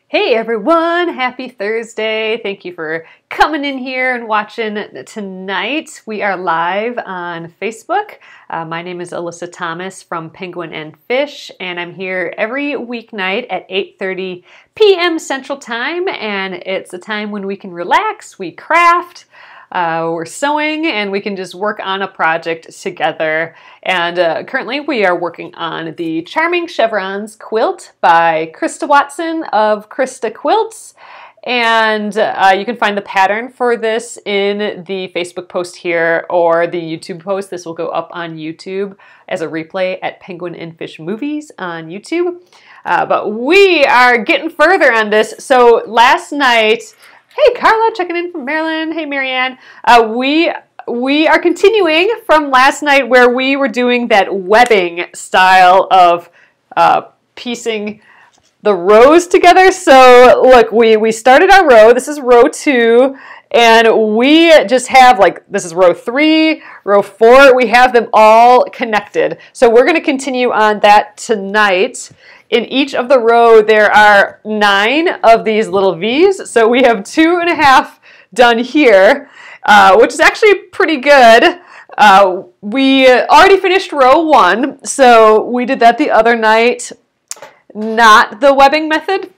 Hey everyone, happy Thursday. Thank you for coming in here and watching tonight. We are live on Facebook. My name is Alyssa Thomas from Penguin and Fish, and I'm here every weeknight at 8:30 p.m. Central Time, and it's a time when we can relax, we craft, we're sewing, and we can just work on a project together. And currently we are working on the Charming Chevrons quilt by Krista Watson of Krista Quilts. And you can find the pattern for this in the Facebook post here or the YouTube post. This will go up on YouTube as a replay at Penguin and Fish Movies on YouTube. But we are getting further on this. So last night, hey, Carla, checking in from Maryland. Hey, Marianne. We are continuing from last night where we were doing that webbing style of piecing the rows together. So look, we started our row. This is row 2. And we just have, like, this is row 3, row 4. We have them all connected. So we're going to continue on that tonight. In each of the row, there are 9 of these little V's. So we have 2.5 done here, which is actually pretty good. We already finished row 1, so we did that the other night. Not the webbing method.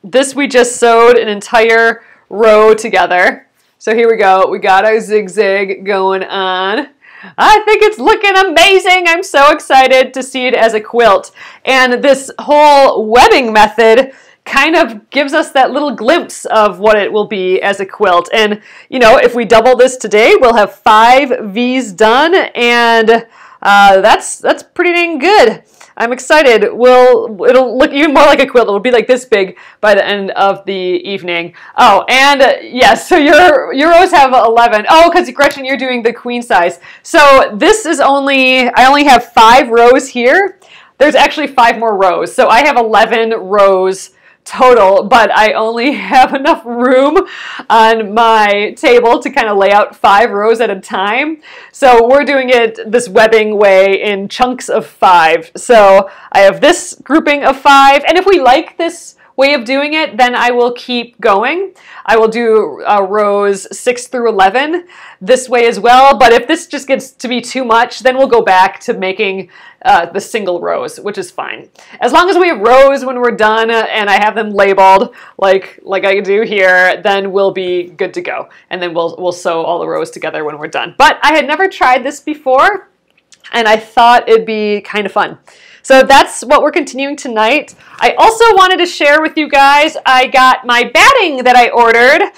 This we just sewed an entire row together. So here we go. We got our zigzag going on. I think it's looking amazing. I'm so excited to see it as a quilt. And this whole webbing method kind of gives us that little glimpse of what it will be as a quilt. And, you know, if we double this today, we'll have 5 V's done, and that's pretty dang good. I'm excited. It'll look even more like a quilt. It'll be like this big by the end of the evening. Oh, and yes, so your rows have 11. Oh, because Gretchen, you're doing the queen size. So this is I only have 5 rows here. There's actually 5 more rows. So I have 11 rows total, but I only have enough room on my table to kind of lay out 5 rows at a time. So we're doing it this webbing way in chunks of 5. So I have this grouping of 5, and if we like this way of doing it, then I will keep going. I will do rows 6 through 11 this way as well, but if this just gets to be too much, then we'll go back to making the single rows, which is fine. As long as we have rows when we're done and I have them labeled like I do here, then we'll be good to go. And then we'll sew all the rows together when we're done. But I had never tried this before, and I thought it'd be kind of fun. So that's what we're continuing tonight. I also wanted to share with you guys, I got my batting that I ordered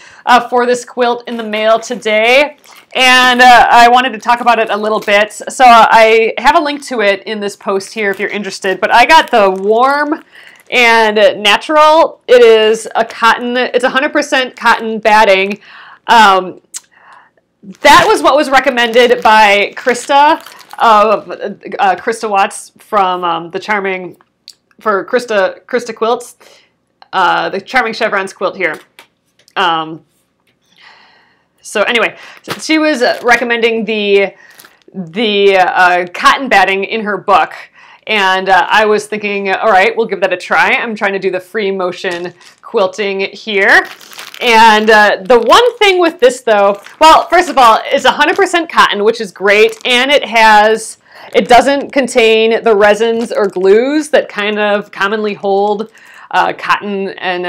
for this quilt in the mail today. And I wanted to talk about it a little bit. So I have a link to it in this post here if you're interested. But I got the warm and natural. It is a cotton, it's 100% cotton batting. That was what was recommended by Krista of Krista Watts from the Charming, for Krista Quilts, the Charming Chevrons quilt here. So anyway, she was recommending the cotton batting in her book, and I was thinking, all right, we'll give that a try. I'm trying to do the free motion quilting here. And the one thing with this though, well, first of all, it's 100% cotton, which is great, and it doesn't contain the resins or glues that kind of commonly hold cotton and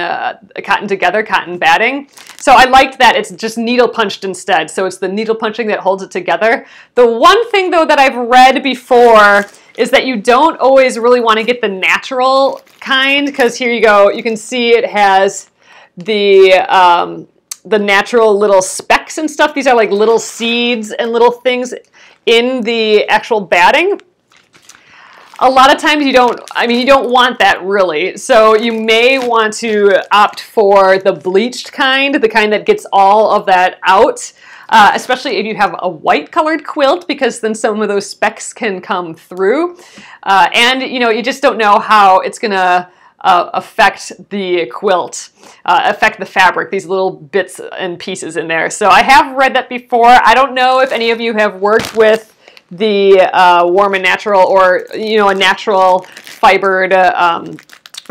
cotton together, cotton batting. So I liked that it's just needle punched instead. So it's the needle punching that holds it together. The one thing though that I've read before is that you don't always really want to get the natural kind, because here you go, you can see it has the natural little specks and stuff. These are like little seeds and little things in the actual batting. A lot of times you don't want that really. So you may want to opt for the bleached kind, the kind that gets all of that out, especially if you have a white colored quilt, because then some of those specks can come through. And you know, you just don't know how it's gonna affect the quilt, affect the fabric, these little bits and pieces in there. So I have read that before. I don't know if any of you have worked with the warm and natural, or, you know, a natural fibered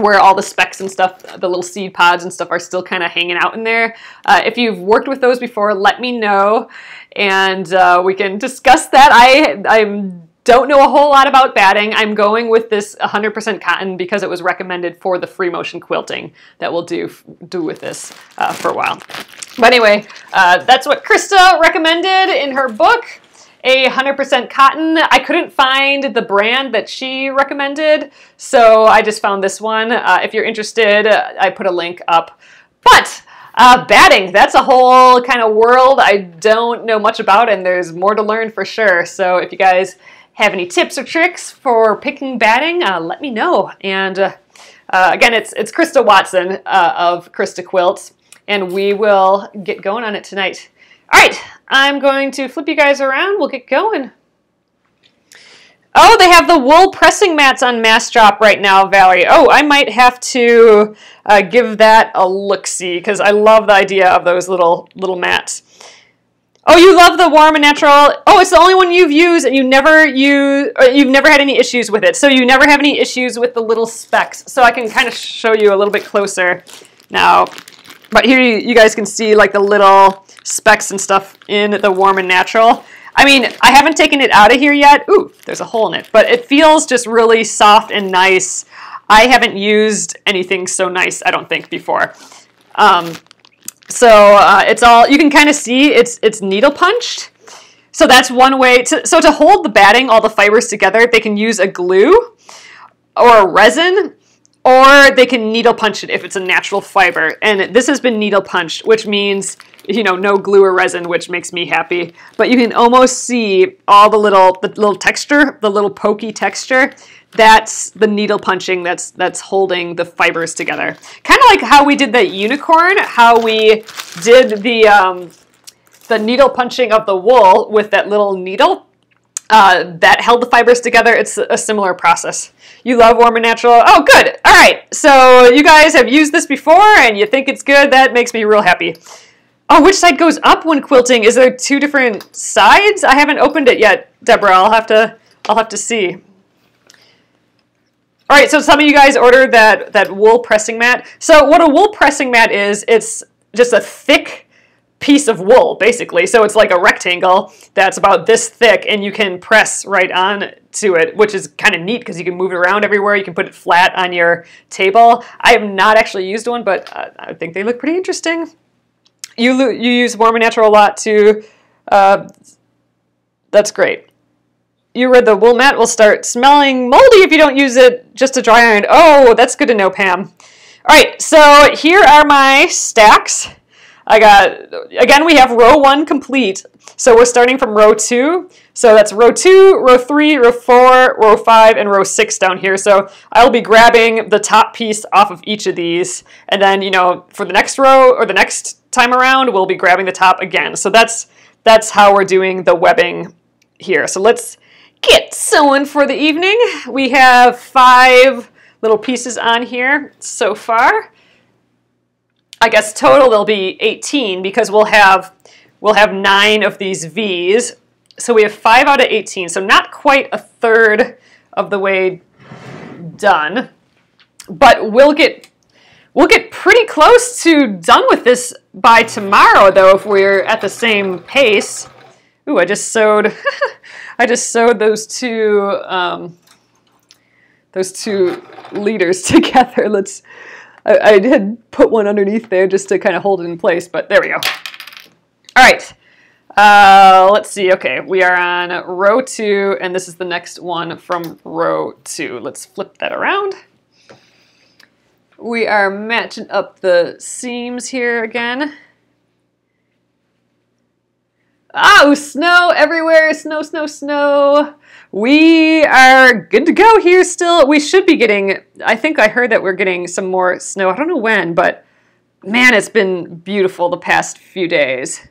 where all the specks and stuff, the little seed pods and stuff are still kind of hanging out in there. If you've worked with those before, let me know, and we can discuss that. I don't know a whole lot about batting. I'm going with this 100% cotton because it was recommended for the free motion quilting that we'll do with this for a while. But anyway, that's what Krista recommended in her book. A 100% cotton. I couldn't find the brand that she recommended, so I just found this one. If you're interested, I put a link up. But batting, that's a whole kind of world I don't know much about, and there's more to learn for sure. So if you guys have any tips or tricks for picking batting, let me know. And again, it's Krista Watson of Krista Quilts, and we will get going on it tonight. All right, I'm going to flip you guys around. We'll get going. Oh, they have the wool pressing mats on Mass Drop right now, Valerie. Oh, I might have to give that a look-see because I love the idea of those little mats. Oh, you love the warm and natural. Oh, it's the only one you've used, and you've never had any issues with it. So you never have any issues with the little specks. So I can kind of show you a little bit closer now. But here you guys can see like the little specks and stuff in the warm and natural. I mean, I haven't taken it out of here yet. Ooh, there's a hole in it, but it feels just really soft and nice. I haven't used anything so nice, I don't think, before. It's all, you can kind of see it's needle punched. So that's one way to hold the batting, all the fibers together, they can use a glue or a resin, or they can needle punch it if it's a natural fiber. And this has been needle punched, which means, you know, no glue or resin, which makes me happy. But you can almost see all the little texture, the little pokey texture. That's the needle punching that's holding the fibers together. Kind of like how we did the unicorn, how we did the needle punching of the wool with that little needle. That held the fibers together. It's a similar process. You love warm and natural. Oh, good. All right. So you guys have used this before and you think it's good. That makes me real happy. Oh, which side goes up when quilting? Is there two different sides? I haven't opened it yet, Deborah. I'll have to see. All right. So some of you guys ordered that wool pressing mat. So what a wool pressing mat is, it's just a thick piece of wool, basically. So it's like a rectangle that's about this thick, and you can press right on to it, which is kind of neat because you can move it around everywhere. You can put it flat on your table. I have not actually used one, but I think they look pretty interesting. You use warm and natural a lot too. That's great. You read the wool mat will start smelling moldy if you don't use it just to dry iron. Oh, that's good to know, Pam. All right, so here are my stacks. Again, we have row 1 complete. So we're starting from row 2. So that's row 2, row 3, row 4, row 5, and row 6 down here. So I'll be grabbing the top piece off of each of these. And then, you know, for the next row or the next time around, we'll be grabbing the top again. So that's how we're doing the webbing here. So let's get sewing for the evening. We have 5 little pieces on here so far. I guess total there'll be 18 because we'll have 9 of these V's. So we have 5 out of 18. So not quite a third of the way done. But we'll get pretty close to done with this by tomorrow, though, if we're at the same pace. Ooh, I just sewed those two leaders together. I had put one underneath there just to kind of hold it in place, but there we go. All right, let's see. Okay, we are on row 2, and this is the next one from row 2. Let's flip that around. We are matching up the seams here again. Oh, snow everywhere, snow, snow, snow. We are good to go here still. We should be getting, I think I heard that we're getting some more snow. I don't know when, but man, it's been beautiful the past few days.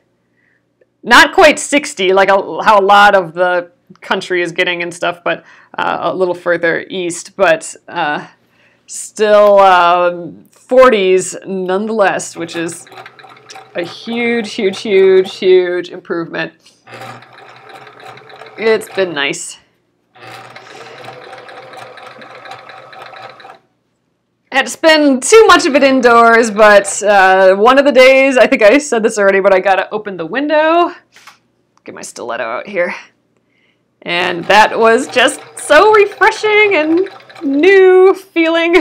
Not quite 60, like how a lot of the country is getting and stuff, but a little further east, but still 40s nonetheless, which is a huge, huge, huge, huge improvement. It's been nice. I had to spend too much of it indoors, but one of the days, I think I said this already, but I gotta open the window. Get my stiletto out here. And that was just so refreshing and new feeling.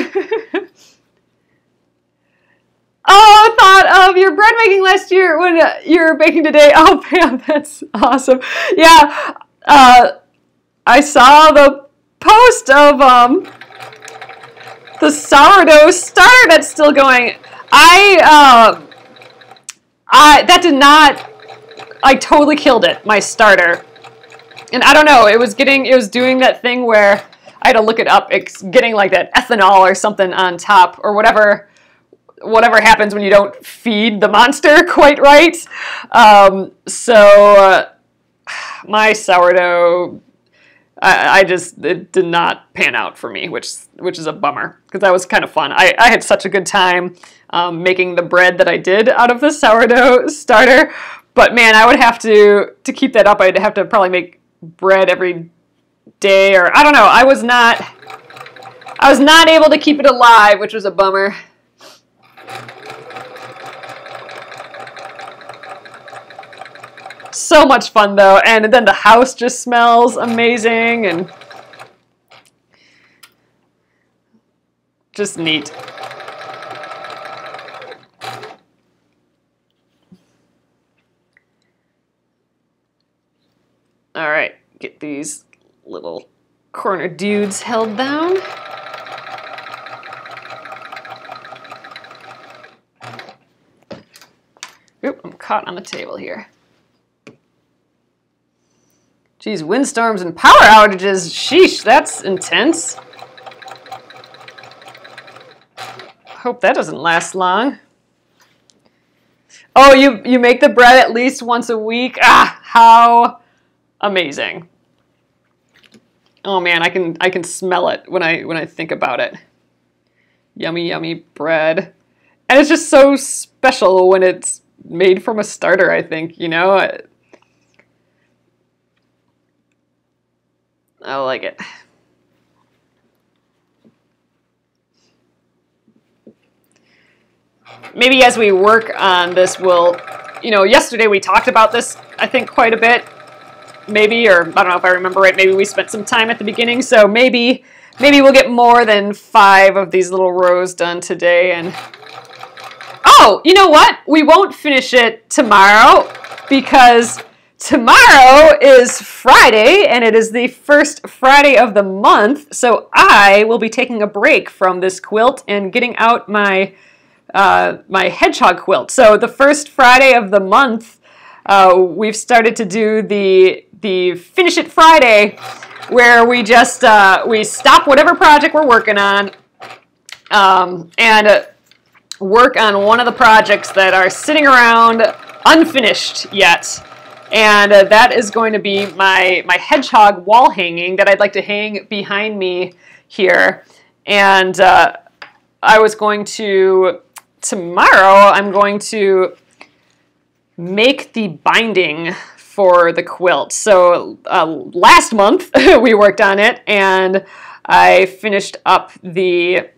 Oh, I thought of your bread making last year when you're baking today. Oh, Pam, that's awesome. Yeah, I saw the post of the sourdough starter that's still going. That did not. I totally killed it. My starter, and I don't know. It was doing that thing where I had to look it up. It's getting like that ethanol or something on top or whatever happens when you don't feed the monster quite right. My sourdough, it did not pan out for me, which is a bummer because that was kind of fun. I had such a good time making the bread that I did out of the sourdough starter. But man, I would have to keep that up. I'd have to probably make bread every day, or I don't know. I was not able to keep it alive, which was a bummer. So much fun though, and then the house just smells amazing and just neat. All right, get these little corner dudes held down. Oop, I'm caught on the table here. Geez, windstorms and power outages. Sheesh, that's intense. Hope that doesn't last long. Oh, you make the bread at least once a week? Ah, how amazing. Oh man, I can smell it when I think about it. Yummy, yummy bread. And it's just so special when it's made from a starter, I think, you know? I like it. Maybe as we work on this, yesterday we talked about this, I think, quite a bit. Maybe, or I don't know if I remember right, maybe we spent some time at the beginning, so maybe we'll get more than 5 of these little rows done today. And oh, you know what? We won't finish it tomorrow because tomorrow is Friday, and it is the first Friday of the month, so I will be taking a break from this quilt and getting out my my hedgehog quilt. So the first Friday of the month, we've started to do the Finish It Friday, where we just we stop whatever project we're working on and work on one of the projects that are sitting around unfinished yet. And that is going to be my hedgehog wall hanging that I'd like to hang behind me here. And I was going to, tomorrow, I'm going to make the binding for the quilt. So last month we worked on it, and I finished up the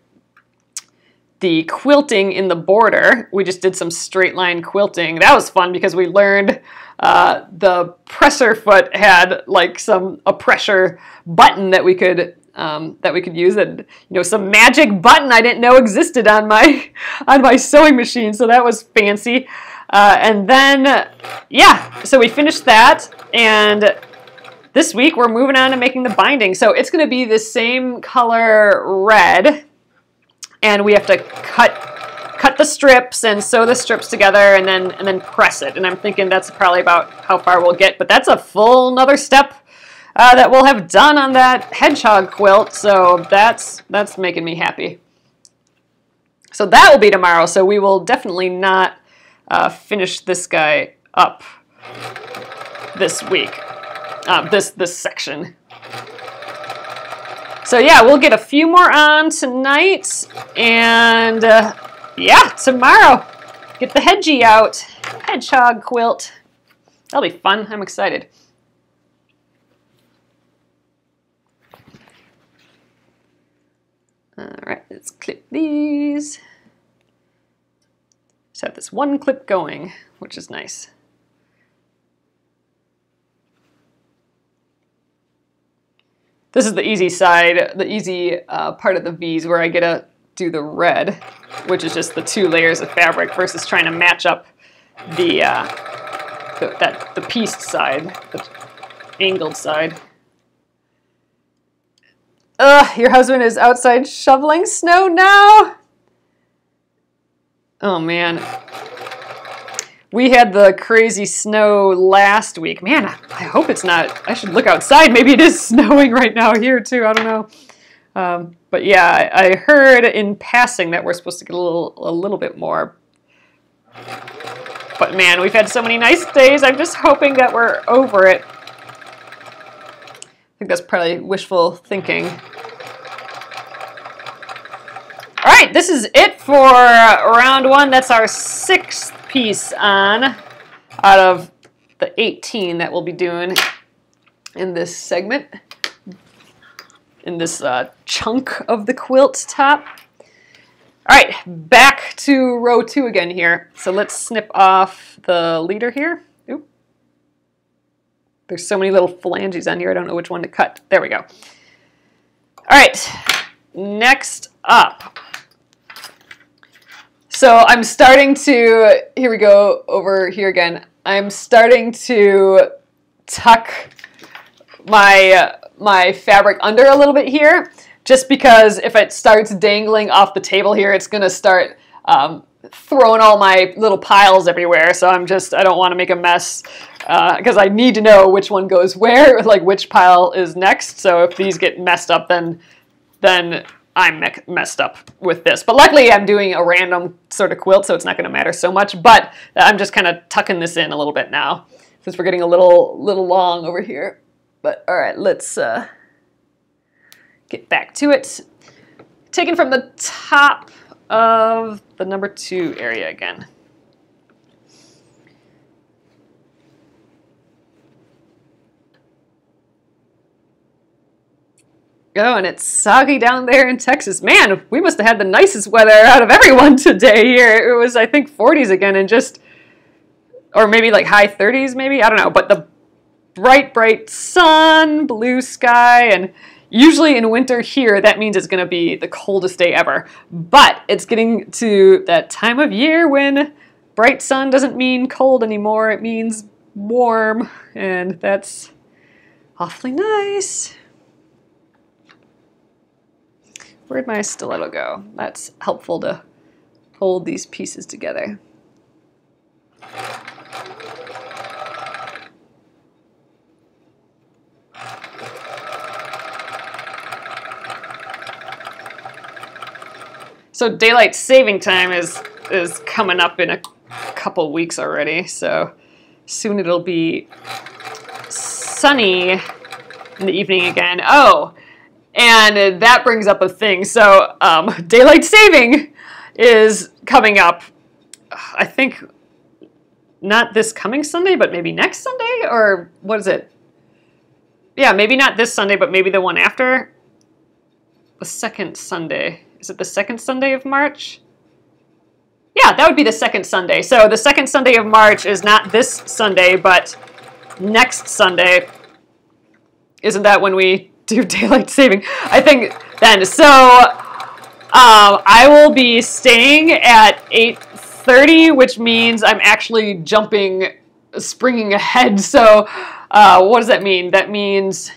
quilting in the border. We just did some straight line quilting. That was fun because we learned the presser foot had like a pressure button that we could use, and some magic button I didn't know existed on my sewing machine. So that was fancy. And then yeah, so we finished that, and this week we're moving on to making the binding. So it's going to be the same color red, and we have to cut the strips and sew the strips together and then press it. And I'm thinking that's probably about how far we'll get, but that's a full another step that we'll have done on that hedgehog quilt. So that's making me happy. So that will be tomorrow. So we will definitely not finish this guy up this week, this section. So yeah, we'll get a few more on tonight, and yeah, tomorrow, get the hedgie out, hedgehog quilt. That'll be fun. I'm excited. All right, let's clip these. Just have this one clip going, which is nice. This is the easy side, the easy part of the V's where I get to do the red, which is just the 2 layers of fabric versus trying to match up the pieced side, the angled side. Ugh, your husband is outside shoveling snow now? Oh man. We had the crazy snow last week. Man, I hope it's not. I should look outside. Maybe it is snowing right now here too. I don't know. But yeah, I heard in passing that we're supposed to get a little bit more. But man, we've had so many nice days. I'm just hoping that we're over it. I think that's probably wishful thinking. All right, this is it for round 1. That's our 6th piece on out of the 18 that we'll be doing in this segment, in this chunk of the quilt top. All right, back to row 2 again here. So let's snip off the leader here. Oop. There's so many little phalanges on here, I don't know which one to cut. There we go. All right, next up. So I'm starting to, here we go, over here again. I'm starting to tuck my fabric under a little bit here, just because if it starts dangling off the table here, it's gonna start throwing all my little piles everywhere. So I don't want to make a mess because I need to know which one goes where, like which pile is next. So if these get messed up, then I'm messed up with this. But luckily I'm doing a random sort of quilt, so it's not going to matter so much. But I'm just kind of tucking this in a little bit now, since we're getting a little long over here. But all right, let's get back to it. Taken from the top of the number 2 area again. Oh, and it's soggy down there in Texas. Man, we must have had the nicest weather out of everyone today here. It was, I think, 40s again and or maybe like high 30s maybe, I don't know. But the bright sun, blue sky, and usually in winter here, that means it's going to be the coldest day ever. But it's getting to that time of year when bright sun doesn't mean cold anymore. It means warm, and that's awfully nice. Where'd my stiletto go? That's helpful to hold these pieces together. So daylight saving time is coming up in a couple weeks already. So soon it'll be sunny in the evening again. Oh. And that brings up a thing. So daylight saving is coming up, I think, not this coming Sunday, but maybe next Sunday? Or what is it? Yeah, maybe not this Sunday, but maybe the one after. The second Sunday. Is it the second Sunday of March? Yeah, that would be the second Sunday. So the second Sunday of March is not this Sunday, but next Sunday. Isn't that when we do daylight saving? I think then. So I will be staying at 8:30, which means I'm actually springing ahead. So what does that mean? That means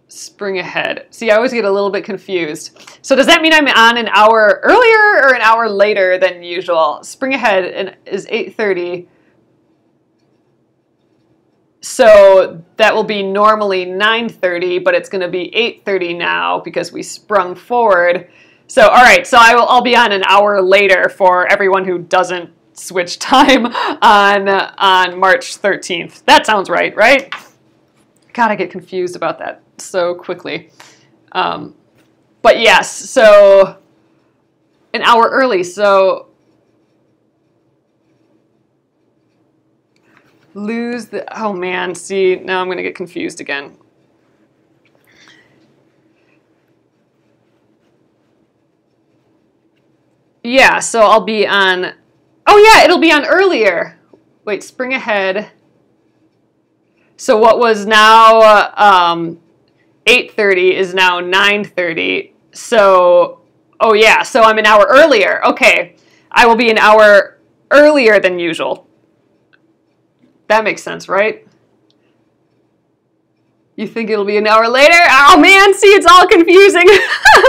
spring ahead. See, I always get a little bit confused. So does that mean I'm on an hour earlier or an hour later than usual? Spring ahead is 8:30. So that will be normally 9:30, but it's going to be 8:30 now because we sprung forward. So, all right, so I'll be on an hour later for everyone who doesn't switch time on March 13th. That sounds right, right? God, I get confused about that so quickly. But yes, so an hour early, so oh man, see, now I'm going to get confused again. Yeah, so I'll be on, oh yeah, it'll be on earlier. Wait, spring ahead. So what was now 8:30 is now 9:30. So, oh yeah, so I'm an hour earlier. Okay, I will be an hour earlier than usual. That makes sense, right? You think it'll be an hour later? Oh man, see, it's all confusing.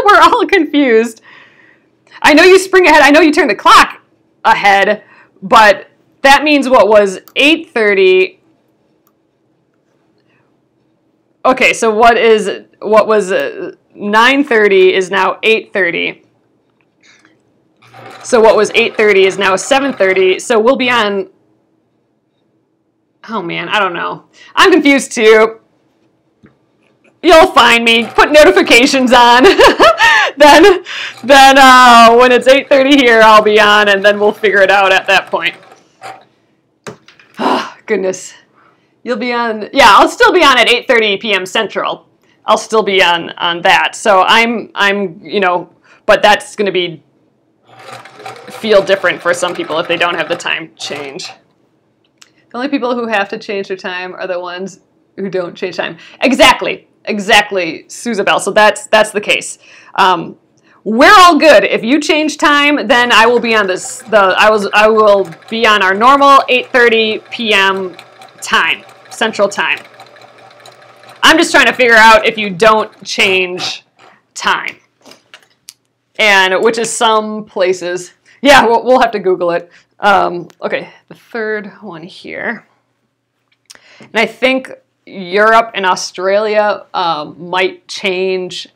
We're all confused. I know you spring ahead. I know you turn the clock ahead, but that means what was 8:30. Okay, so what was 9:30 is now 8:30. So what was 8:30 is now 7:30. So we'll be on, oh man, I don't know. I'm confused too. You'll find me. Put notifications on. then when it's 8:30 here, I'll be on, and then we'll figure it out at that point. Oh, goodness. You'll be on, yeah, I'll still be on at 8:30 p.m. Central. I'll still be on that. So I'm but that's going to feel different for some people if they don't have the time change. The only people who have to change their time are the ones who don't change time. Exactly, Suzabelle. So that's the case. We're all good. If you change time, then I will be on I will be on our normal 8:30 p.m. time, Central Time. I'm just trying to figure out if you don't change time, and which is some places. Yeah, we'll have to Google it. Okay, the third one here, and I think Europe and Australia might change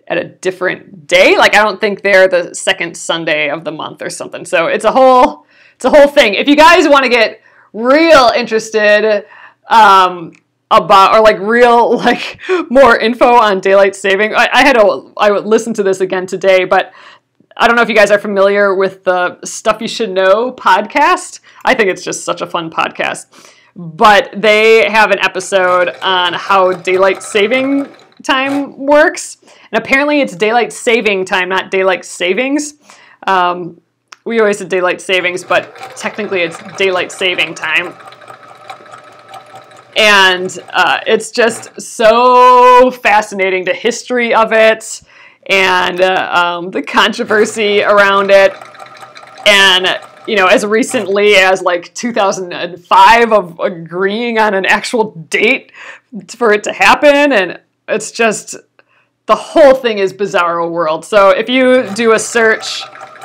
at a different day. Like, I don't think they're the second Sunday of the month or something. So it's a whole thing. If you guys want to get real interested about, or like real, like more info on daylight saving, I would listen to this again today, but I don't know if you guys are familiar with the Stuff You Should Know podcast. I think it's just such a fun podcast. But they have an episode on how daylight saving time works. And apparently it's daylight saving time, not daylight savings. We always said daylight savings, but technically it's daylight saving time. And it's just so fascinating, the history of it and the controversy around it. And, you know, as recently as like 2005 of agreeing on an actual date for it to happen. And it's just, the whole thing is bizarro world. So if you do a search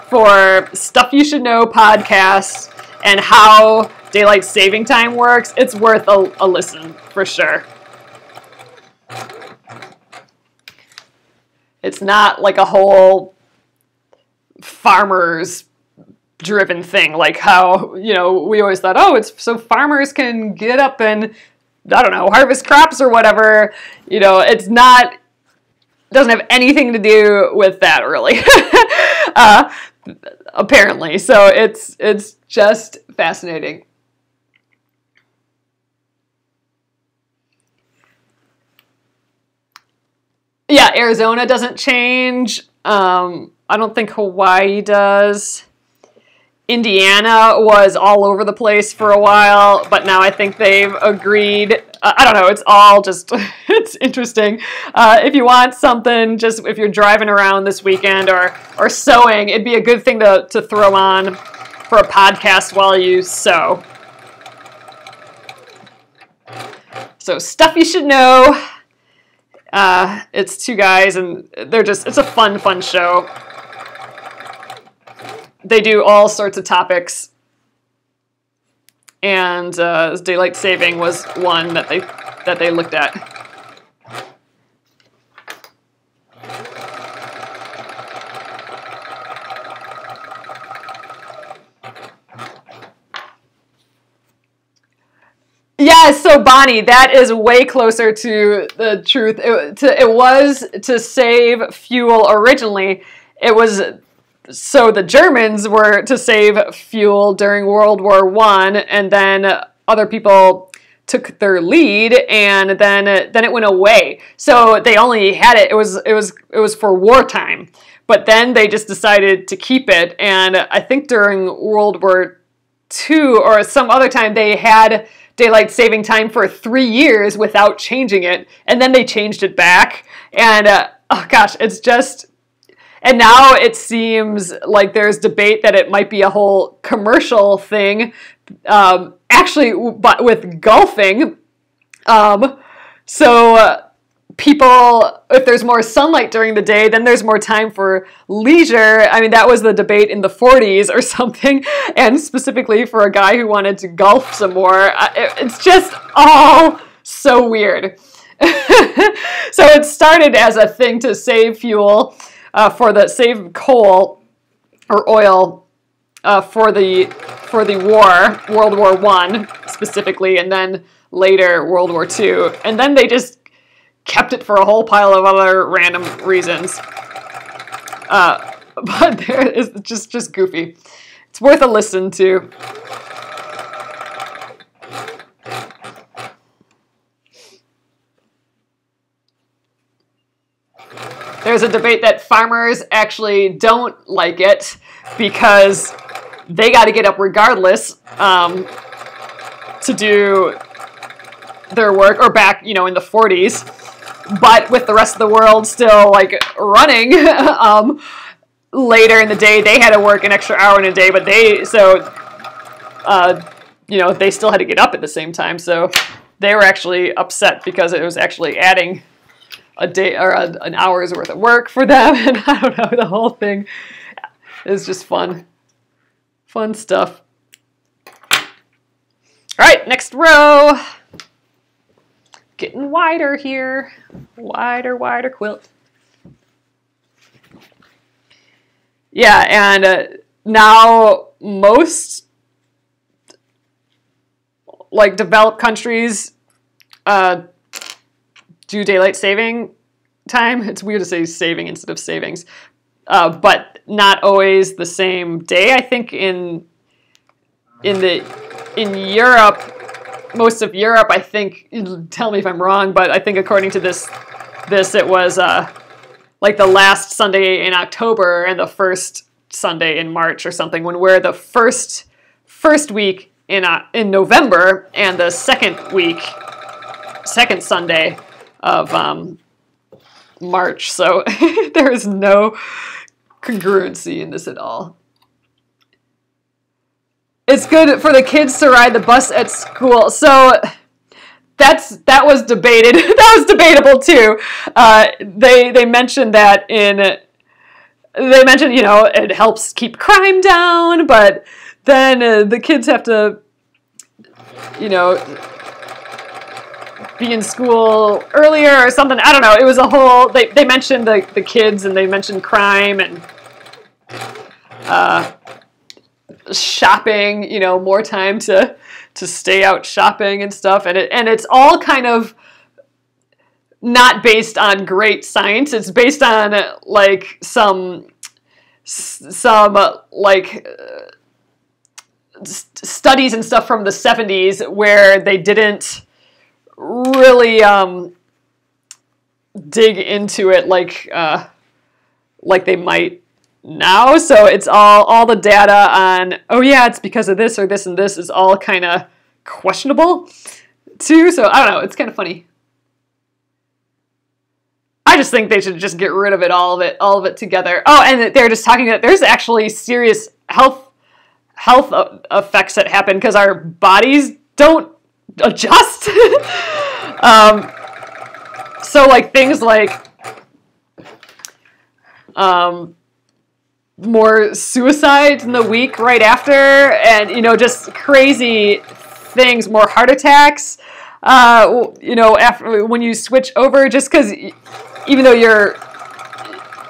for Stuff You Should Know podcast and how daylight saving time works, it's worth a listen for sure. It's not like a whole farmers driven thing, like how, you know, we always thought, oh, it's so farmers can get up and, I don't know, harvest crops or whatever. You know, it's not, doesn't have anything to do with that really. Apparently. So it's just fascinating. Yeah, Arizona doesn't change. I don't think Hawaii does. Indiana was all over the place for a while, but now I think they've agreed. I don't know, it's all just, it's interesting. If you want something, just if you're driving around this weekend or sewing, it'd be a good thing to throw on for a podcast while you sew. So, Stuff You Should Know. It's two guys, and it's a fun show. They do all sorts of topics, and daylight saving was one that they looked at. Yeah, so Bonnie, that is way closer to the truth. It was to save fuel originally. It was, so the Germans were to save fuel during World War I, and then other people took their lead, and then it went away. So they only had it. It was for wartime. but then they just decided to keep it. And I think during World War II or some other time, they had daylight saving time for 3 years without changing it, and then they changed it back. And oh gosh, it's just... And now it seems like there's debate that it might be a whole commercial thing, actually, but with golfing. People, if there's more sunlight during the day, then there's more time for leisure. I mean, that was the debate in the 40s or something, and specifically for a guy who wanted to golf some more. It's just all so weird. So it started as a thing to save fuel, save coal or oil for the war, World War I specifically, and then later World War II, and then they just kept it for a whole pile of other random reasons. But there is just goofy. It's worth a listen to. There's a debate that farmers actually don't like it because they got to get up regardless to do their work, or back, in the 40s. But with the rest of the world still running, later in the day they had to work an extra hour in a day, but they still had to get up at the same time. So they were actually upset because it was actually adding a day or an hour's worth of work for them. And I don't know, the whole thing is just fun stuff. All right, next row. Getting wider here. Wider quilt. Yeah, and now most developed countries do daylight saving time. It's weird to say saving instead of savings, but not always the same day. I think in Europe, most of Europe, I think, tell me if I'm wrong, but I think according to this it was the last Sunday in October and the first Sunday in March or something, when we're the first week in November and the second Sunday of March. So there is no congruency in this at all. It's good for the kids to ride the bus at school. So that was debated. That was debatable too. They mentioned that it helps keep crime down, but then the kids have to be in school earlier or something. I don't know. It was a whole. They mentioned the kids, and they mentioned crime and shopping, more time to stay out shopping and stuff, and it's all kind of not based on great science. It's based on some studies and stuff from the 70s where they didn't really dig into it like they might now. So it's all the data on, oh yeah, it's because of this or this and this is all kind of questionable too. So I don't know, it's kind of funny. I just think they should just get rid of it, all of it together. Oh, and they're just talking that there's actually serious health effects that happen because our bodies don't adjust. So things like more suicides in the week right after, and just crazy things, more heart attacks, after when you switch over, just because even though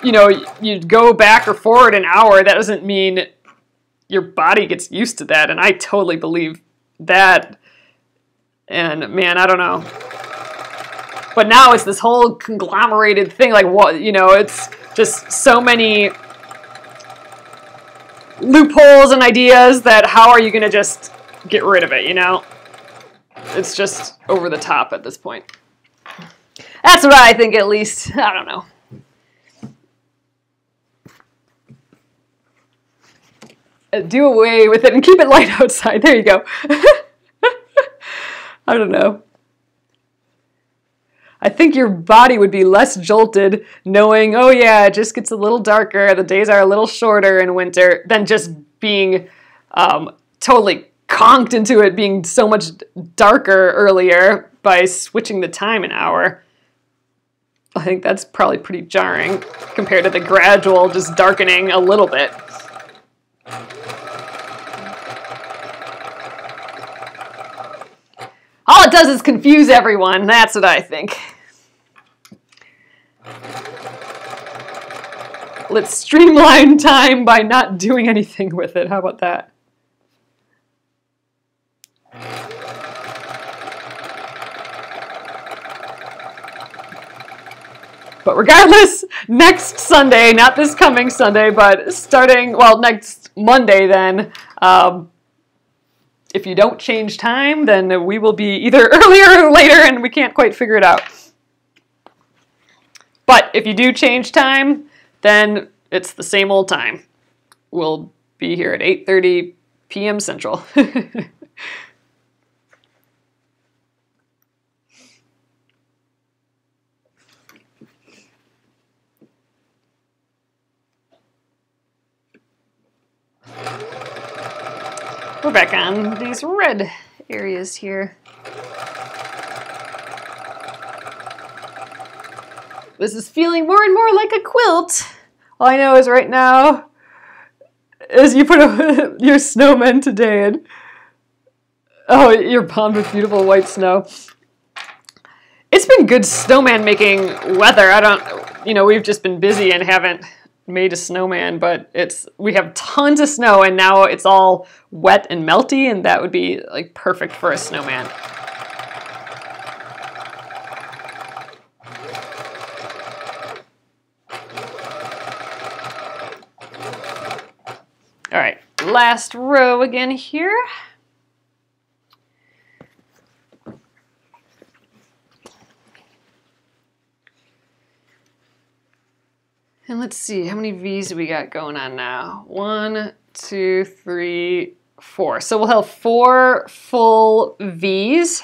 you go back or forward an hour, that doesn't mean your body gets used to that. And I totally believe that. And man, I don't know. But now it's this whole conglomerated thing. It's just so many loopholes and ideas that how are you going to just get rid of it, It's just over the top at this point. That's what I think, at least. I don't know. do away with it and keep it light outside. There you go. I don't know. I think your body would be less jolted knowing, oh yeah, it just gets a little darker, the days are a little shorter in winter, than just being totally conked into it being so much darker earlier by switching the time an hour. I think that's probably pretty jarring compared to the gradual just darkening a little bit. All it does is confuse everyone. That's what I think. Let's streamline time by not doing anything with it. How about that? But regardless, next Sunday, not this coming Sunday, but starting, well, next Monday then, if you don't change time, then we will be either earlier or later and we can't quite figure it out. But if you do change time, then it's the same old time. We'll be here at 8:30 p.m. Central. We're back on these red areas here. This is feeling more and more like a quilt. All I know is right now, as you put your snowmen today in, oh, you're bombed with beautiful white snow. It's been good snowman making weather. We've just been busy and haven't made a snowman, but we have tons of snow and now it's all wet and melty, and that would be like perfect for a snowman. All right, last row again here. And let's see, how many V's we got going on now? 1, 2, 3, 4. So we'll have 4 full V's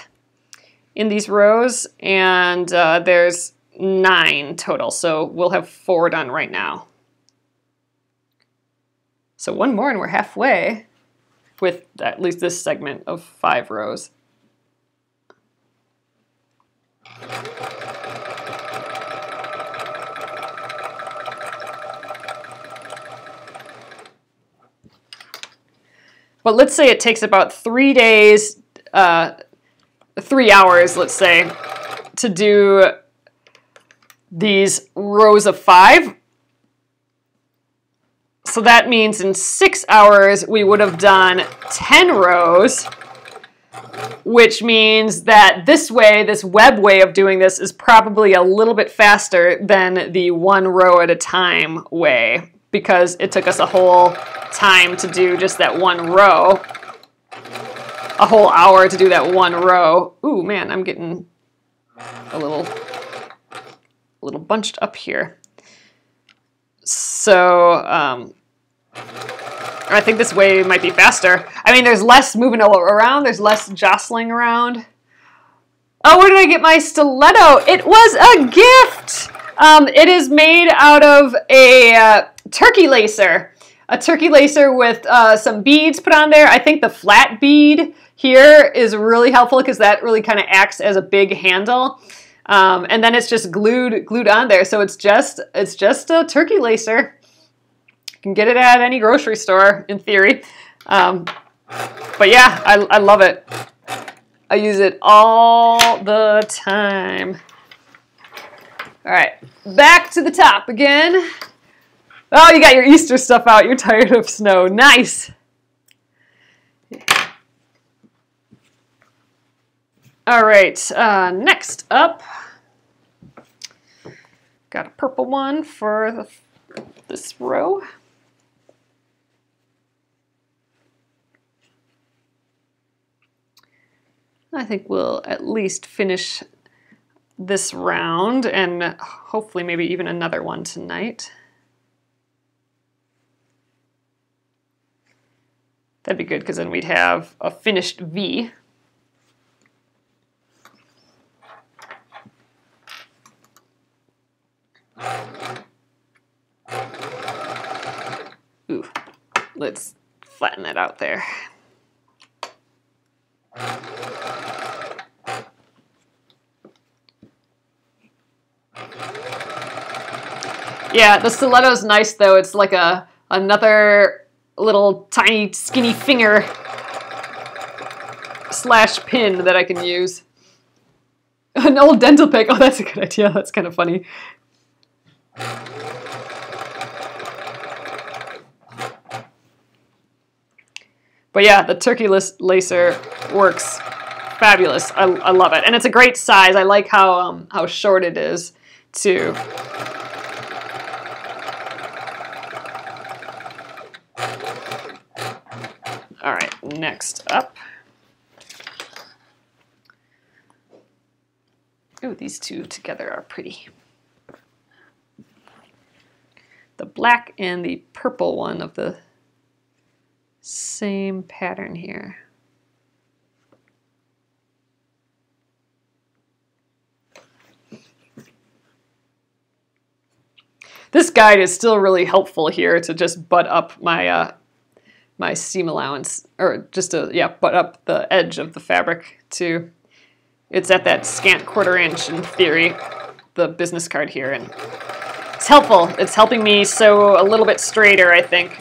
in these rows, and there's 9 total. So we'll have 4 done right now. So one more and we're halfway with at least this segment of 5 rows. But let's say it takes about 3 days, 3 hours, let's say, to do these rows of 5. So that means in 6 hours we would have done 10 rows, which means that this way, this web way of doing this is probably a little bit faster than the 1 row at a time way, because it took us a whole time to do just that 1 row, a whole hour to do that 1 row. Ooh, man, I'm getting a little bunched up here. So I think this way might be faster. I mean, there's less moving around, there's less jostling around. Oh, where did I get my stiletto? It was a gift! It is made out of a turkey lacer. A turkey lacer with some beads put on there. I think the flat bead here is really helpful because that really kind of acts as a big handle. And then it's just glued on there. So it's just a turkey lacer. You can get it at any grocery store in theory. But yeah, I love it. I use it all the time. All right, back to the top again. Oh, you got your Easter stuff out. You're tired of snow. Nice. All right, next up, got a purple one for this row. I think we'll at least finish this round and hopefully maybe even another one tonight. That'd be good because then we'd have a finished V. Ooh, let's flatten that out there. Yeah, the stiletto's nice though. It's like another little tiny skinny finger / pin that I can use. An old dental pick. Oh, that's a good idea. That's kind of funny. But yeah, the turkey lacer works fabulous. I love it, and it's a great size. I like how short it is too. All right, next up. Ooh, these two together are pretty. The black and the purple one of the same pattern here. This guide is still really helpful here to just butt up my my seam allowance, or just to, yeah, butt up the edge of the fabric too. It's at that scant 1/4 inch in theory, the business card here, and it's helpful. It's helping me sew a little bit straighter, I think.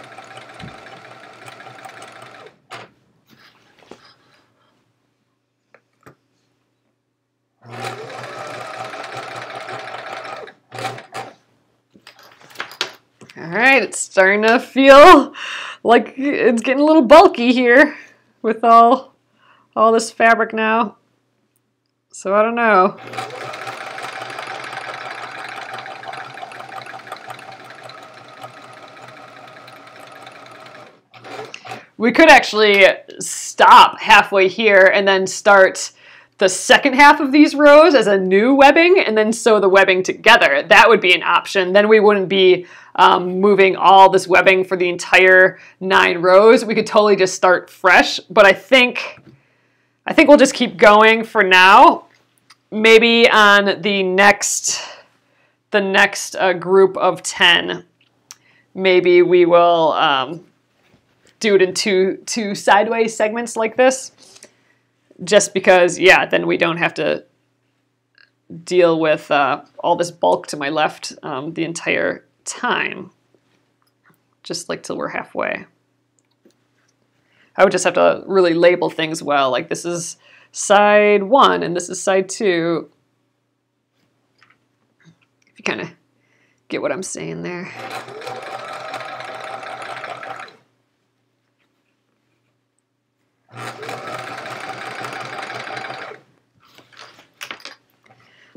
All right, it's starting to feel like it's getting a little bulky here with all this fabric now. So I don't know. We could actually stop halfway here and then start the second half of these rows as a new webbing and then sew the webbing together. That would be an option. Then we wouldn't be moving all this webbing for the entire 9 rows. We could totally just start fresh, but I think we'll just keep going for now. Maybe on the next group of 10, maybe we will do it in two sideways segments like this, just because, yeah, then we don't have to deal with all this bulk to my left the entire time, just like till we're halfway. I would just have to really label things well, like this is side 1 and this is side 2. If you kind of get what I'm saying there.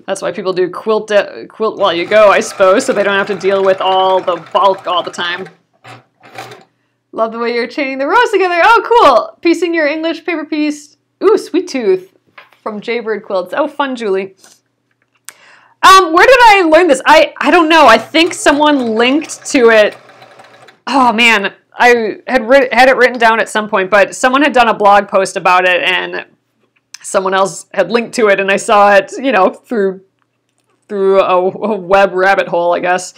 That's why people do quilt while you go, I suppose, so they don't have to deal with all the bulk all the time. Love the way you're chaining the rows together. Oh, cool. Piecing your English paper piece. Ooh, Sweet Tooth from Jaybird Quilts. Oh, fun, Julie. Where did I learn this? I don't know. I think someone linked to it. Oh, man. I had it written down at some point, but someone had done a blog post about it, and someone else had linked to it, and I saw it, you know, through a web rabbit hole, I guess.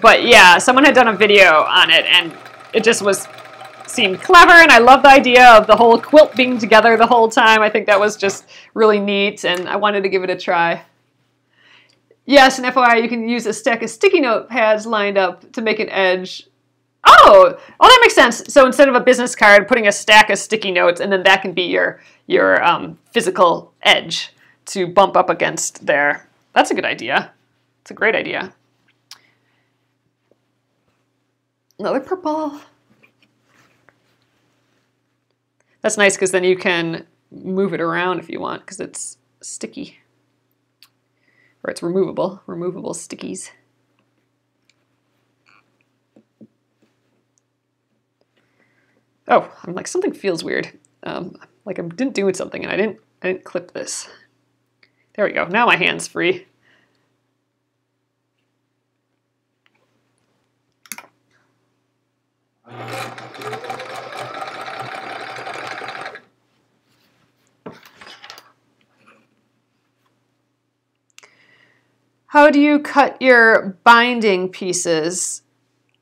But yeah, someone had done a video on it, and it just seemed clever, and I love the idea of the whole quilt being together the whole time. I think that was just really neat, and I wanted to give it a try. Yes, and FYI, you can use a stack of sticky note pads lined up to make an edge. Oh, that makes sense. So instead of a business card, putting a stack of sticky notes, and then that can be your physical edge to bump up against there. That's a good idea. It's a great idea. Another purple. That's nice because then you can move it around if you want because it's sticky. Or it's removable stickies. Oh, I'm like, something feels weird. Like I didn't do something and I didn't clip this. There we go. Now my hand's free. How do you cut your binding pieces?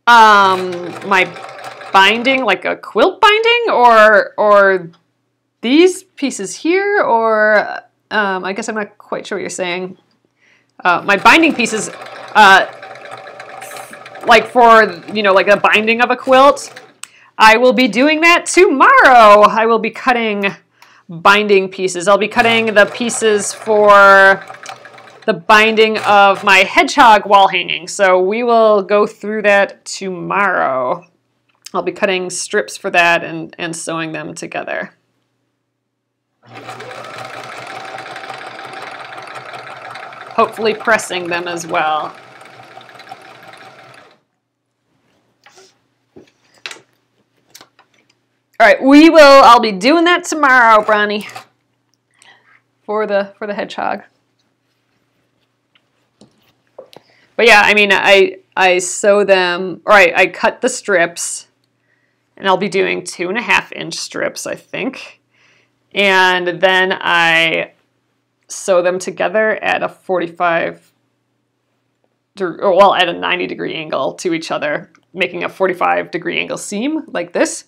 My binding, like a quilt binding, or these pieces here, or I guess I'm not quite sure what you're saying. My binding pieces, like for, like a binding of a quilt, I will be doing that tomorrow. I will be cutting binding pieces. I'll be cutting the pieces for the binding of my hedgehog wall hanging. So we will go through that tomorrow. I'll be cutting strips for that and sewing them together. Hopefully pressing them as well. All right, I'll be doing that tomorrow, Bronny, for the hedgehog. But yeah, I mean, I sew them, or I cut the strips, and I'll be doing 2.5-inch strips, I think. And then I sew them together at a 45, at a 90-degree angle to each other, making a 45-degree angle seam like this.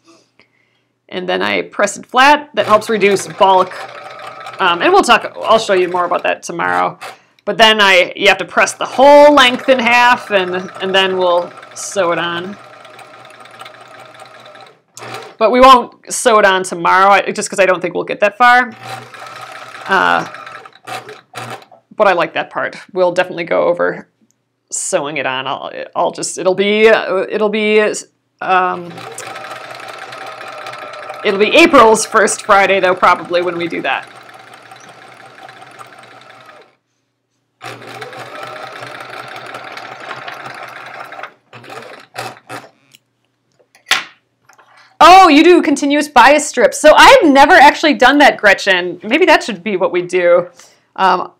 And then I press it flat. That helps reduce bulk. And I'll show you more about that tomorrow. But then you have to press the whole length in half, and then we'll sew it on. But we won't sew it on tomorrow, just because I don't think we'll get that far. But I like that part. We'll definitely go over sewing it on. It'll be April's first Friday, though, probably, when we do that. Oh, you do continuous bias strips. So I've never actually done that, Gretchen. Maybe that should be what we do.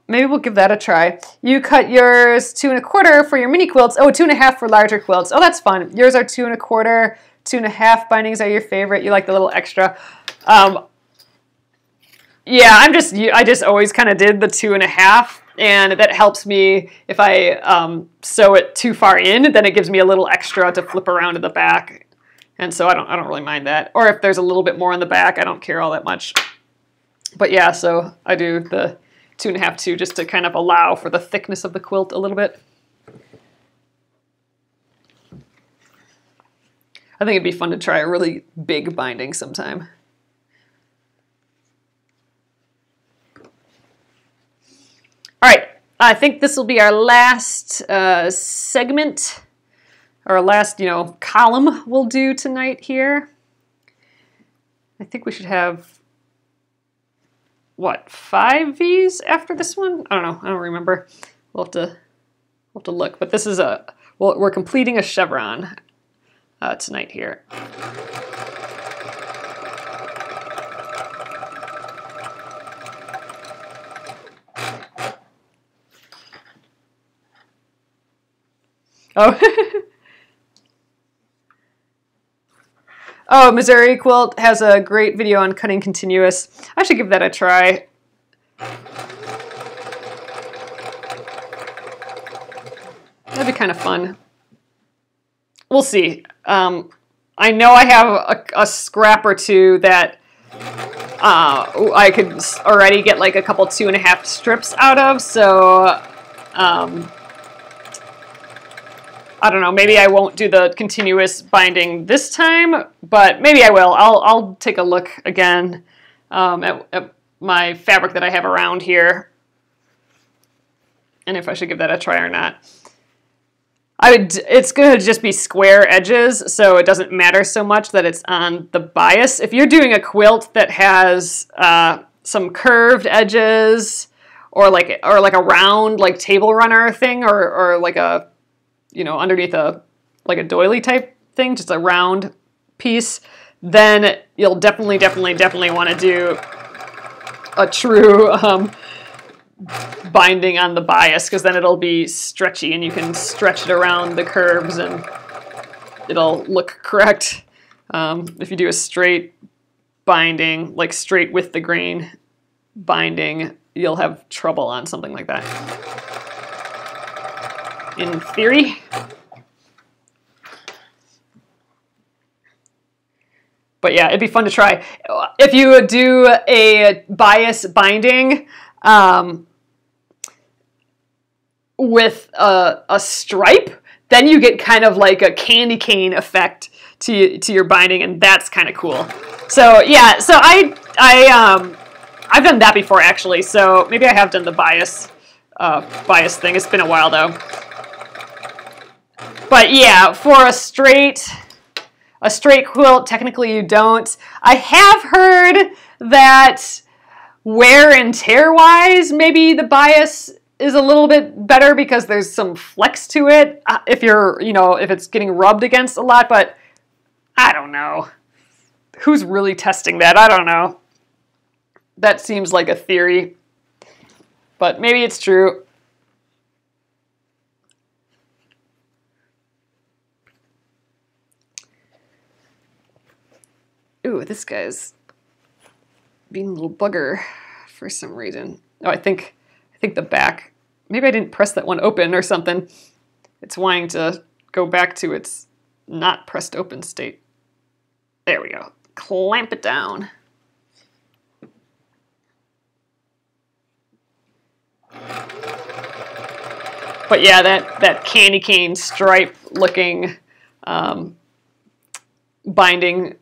Maybe we'll give that a try. You cut yours 2 1/4 for your mini quilts. Oh, 2 1/2 for larger quilts. Oh, that's fun. Yours are 2 1/4. 2 1/2 bindings are your favorite. You like the little extra. Yeah, I just always kind of did the 2 1/2, and that helps me if I sew it too far in. Then it gives me a little extra to flip around to the back. And so I don't really mind that. Or if there's a little bit more in the back, I don't care all that much. But yeah, so I do the 2 1/2 too, just to kind of allow for the thickness of the quilt a little bit. I think it'd be fun to try a really big binding sometime. All right, I think this will be our last segment. Our last, column we'll do tonight here. I think we should have, 5 V's after this one? I don't know. I don't remember. We'll have to look. But this is we're completing a chevron tonight here. Oh. Oh, Missouri Quilt has a great video on cutting continuous. I should give that a try. That'd be kind of fun. We'll see. I know I have a scrap or two that I could already get like a couple 2 1/2 strips out of, so I don't know, maybe I won't do the continuous binding this time, but maybe I will. I'll take a look again at my fabric that I have around here, and if I should give that a try or not. It's going to just be square edges, so it doesn't matter so much that it's on the bias. If you're doing a quilt that has some curved edges, or like a round like table runner thing, or like a underneath a doily type thing, just a round piece, then you'll definitely want to do a true binding on the bias, because then it'll be stretchy and you can stretch it around the curves and it'll look correct. If you do a straight binding, like straight with the grain binding, you'll have trouble on something like that. in theory. But yeah, it'd be fun to try. If you do a bias binding with a stripe, then you get kind of like a candy cane effect to your binding, and that's kind of cool. So yeah, so I've done that before actually. So maybe I have done the bias thing. It's been a while though. But yeah, for a straight quilt, technically you don't. I have heard that wear and tear wise, maybe the bias is a little bit better because there's some flex to it if you're, if it's getting rubbed against a lot, but I don't know. Who's really testing that? I don't know. That seems like a theory, but maybe it's true. Ooh, this guy's being a little bugger for some reason. Oh, I think the back, maybe I didn't press that one open or something. It's wanting to go back to its not pressed open state. There we go. Clamp it down. But yeah, that candy cane stripe looking binding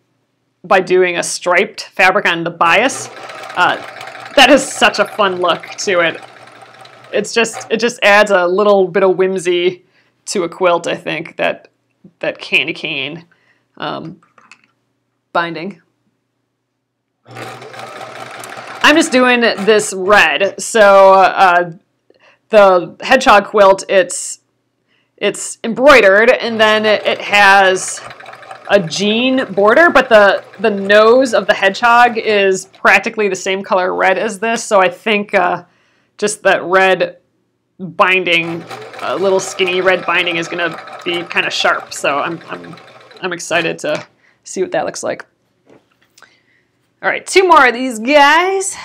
by doing a striped fabric on the bias, that is such a fun look to it. It just adds a little bit of whimsy to a quilt, I think, that candy cane binding. I'm just doing this red. So the hedgehog quilt, it's embroidered, and then it has a jean border, but the nose of the hedgehog is practically the same color red as this. So I think just that red binding, little skinny red binding, is going to be kind of sharp. So I'm excited to see what that looks like. All right, 2 more of these guys.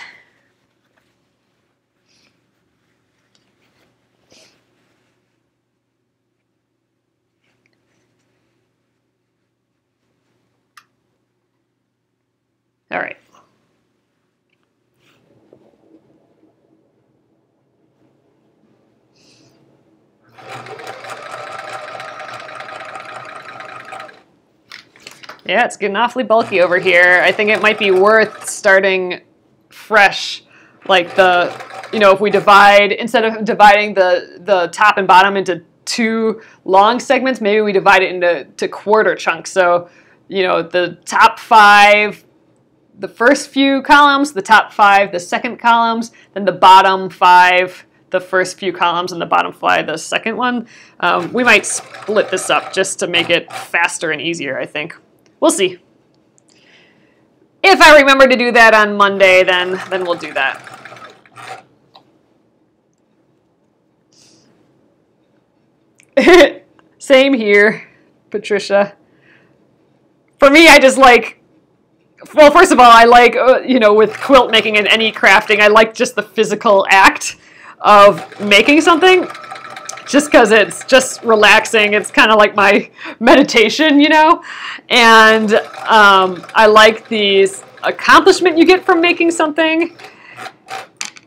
All right. Yeah, it's getting awfully bulky over here. I think it might be worth starting fresh, like if we divide, instead of dividing the top and bottom into 2 long segments, maybe we divide it into quarter chunks. So, the top 5, the first few columns, the top 5, the second columns, then the bottom 5, the first few columns, and the bottom 5, the second one. We might split this up just to make it faster and easier, I think. We'll see. If I remember to do that on Monday, then we'll do that. Same here, Patricia. For me, I just like, well, first of all, I like, with quilt making and any crafting, I like just the physical act of making something, just because it's just relaxing. It's kind of like my meditation, and I like the accomplishment you get from making something,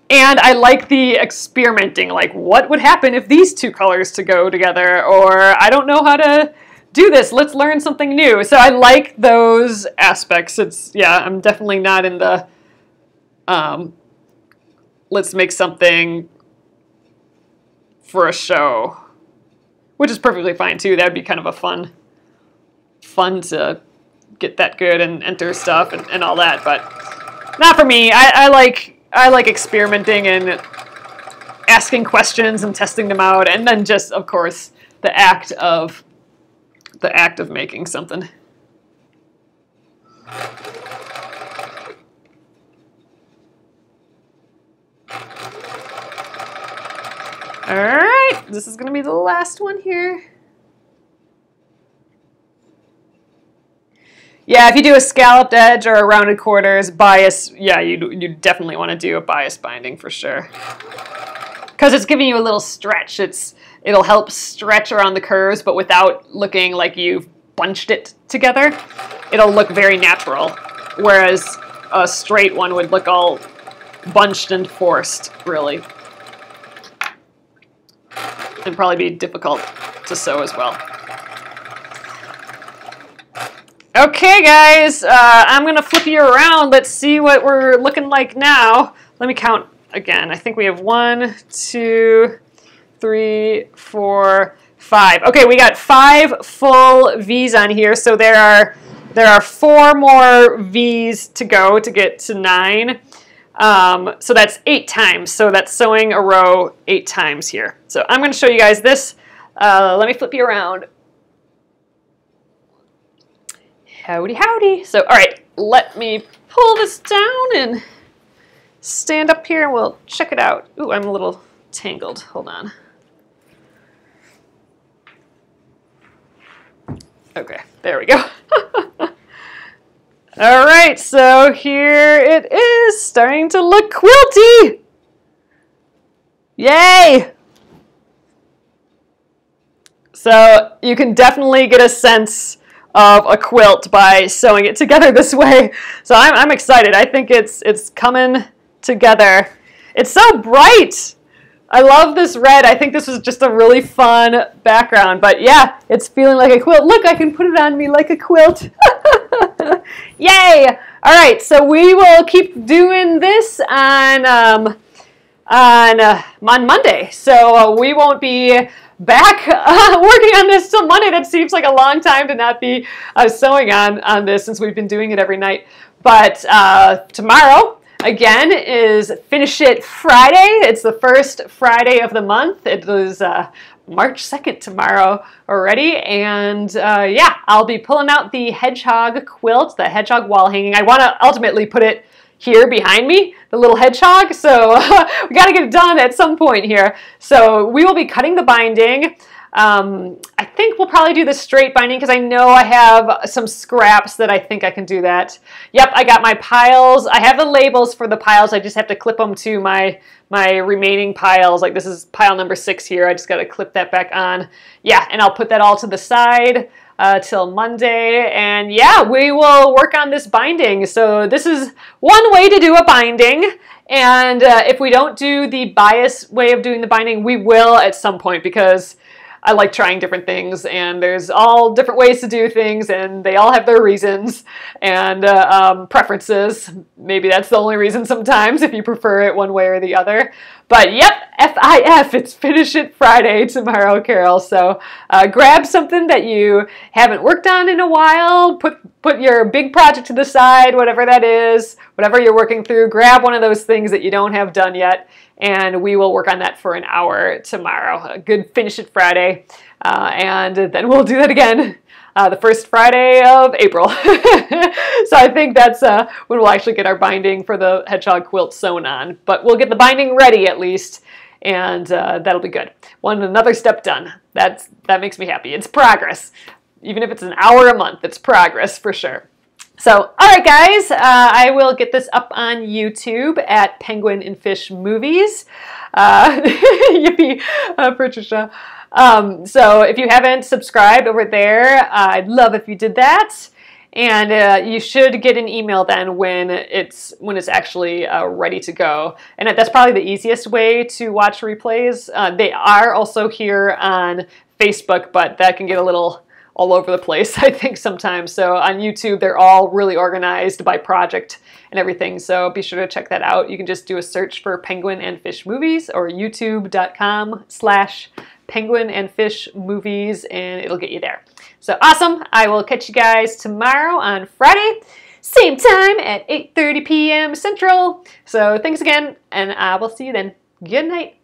and I like the experimenting, like what would happen if these 2 colors to go together, or I don't know how to do this, let's learn something new. So I like those aspects. I'm definitely not in the let's make something for a show, which is perfectly fine too. That'd be kind of a fun to get that good and enter stuff and all that, but not for me. I like experimenting and asking questions and testing them out, and then just, of course, the act of making something. All right, this is going to be the last one here. Yeah, if you do a scalloped edge or a rounded quarters bias, yeah, you definitely want to do a bias binding for sure. Because it's giving you a little stretch. It'll help stretch around the curves, but without looking like you've bunched it together. It'll look very natural, whereas a straight one would look all bunched and forced, really. And probably be difficult to sew as well. Okay, guys, I'm going to flip you around. Let's see what we're looking like now. Let me count again. I think we have 1, 2, 3, 4, 5. Okay, we got 5 full V's on here, so there are 4 more V's to go to get to 9. So that's 8 times. So that's sewing a row 8 times here. So I'm going to show you guys this. Let me flip you around. Howdy, howdy. So, all right, let me pull this down and stand up here and we'll check it out. Ooh, I'm a little tangled. Hold on. Okay, there we go. All right, so here it is, starting to look quilty. Yay! So you can definitely get a sense of a quilt by sewing it together this way. So I'm excited. I think it's coming together. It's so bright. I love this red. I think this was just a really fun background. But yeah, it's feeling like a quilt. Look, I can put it on me like a quilt. Yay! All right, so we will keep doing this on Monday. So we won't be back working on this till Monday. That seems like a long time to not be sewing on this since we've been doing it every night. But tomorrow, again, is Finish It Friday. It's the first Friday of the month. It was March 2nd tomorrow already. And yeah, I'll be pulling out the hedgehog quilt, the hedgehog wall hanging. I want to ultimately put it here behind me, the little hedgehog. So we got to get it done at some point here. So we will be cutting the binding. I think we'll probably do the straight binding because I know I have some scraps that I think I can do that. Yep, I got my piles. I have the labels for the piles. I just have to clip them to my remaining piles. Like this is pile number 6 here. I just got to clip that back on. Yeah, and I'll put that all to the side till Monday. And yeah, we will work on this binding. So this is one way to do a binding. And if we don't do the bias way of doing the binding, we will at some point because I like trying different things, and there's all different ways to do things, and they all have their reasons and preferences. Maybe that's the only reason sometimes, if you prefer it one way or the other. But yep, FIF, it's Finish It Friday tomorrow, Carol. So grab something that you haven't worked on in a while, put your big project to the side, whatever that is, whatever you're working through, grab one of those things that you don't have done yet, and we will work on that for an hour tomorrow. A good Finish It Friday. And then we'll do that again the first Friday of April. So I think that's when we'll actually get our binding for the hedgehog quilt sewn on. But we'll get the binding ready at least, and that'll be good. Another step done. That makes me happy. It's progress. Even if it's an hour a month, it's progress for sure. So, all right, guys, I will get this up on YouTube at Penguin and Fish Movies. Yippee, Patricia. So if you haven't subscribed over there, I'd love if you did that. And you should get an email then when it's actually ready to go. And that's probably the easiest way to watch replays. They are also here on Facebook, but that can get a little all over the place, I think, sometimes. So on YouTube, they're all really organized by project and everything. So be sure to check that out. You can just do a search for Penguin and Fish Movies or youtube.com/Penguin and Fish Movies, and it'll get you there. So awesome. I will catch you guys tomorrow on Friday, same time at 8:30 p.m. Central. So thanks again, and I will see you then. Good night.